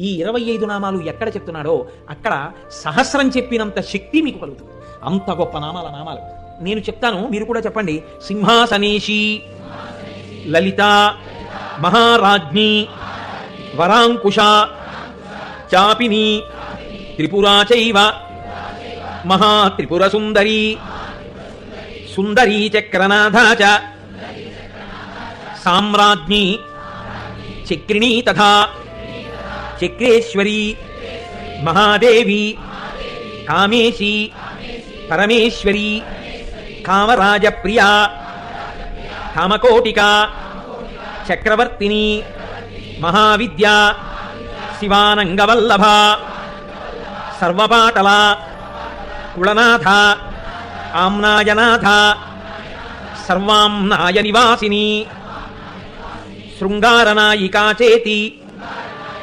ఈ 25 నామాలు ఎక్కడ చెప్తున్నాడో అక్కడ సహస్రం చెప్పినంత శక్తి మీకు కలుగుతుంది. అంత గొప్ప నామాలు నేను చెప్తాను, మీరు కూడా చెప్పండి. సింహాసనేషి, లలిత, మహారాజ్ఞి, వరాంకుశ, చాపిని, త్రిపురా చైవ, మహాత్రిపుర సుందరి, సుందరీ చక్రనాథ చ, సామ్రాజ్ఞి, చక్రిణీ తథా చక్రేశ్వరి, మహాదేవి, కామేశి, పరమేశ్వరి, కామరాజప్రియా, కామకోటిక, చక్రవర్తిని, మహావిద్యా, శివానంగవల్లభ, సర్వపాటల, కుళనాథ, ఆమ్నాయనాథ, సర్వాంనాయ నివాసిని, శృంగారనాయికా చేతి,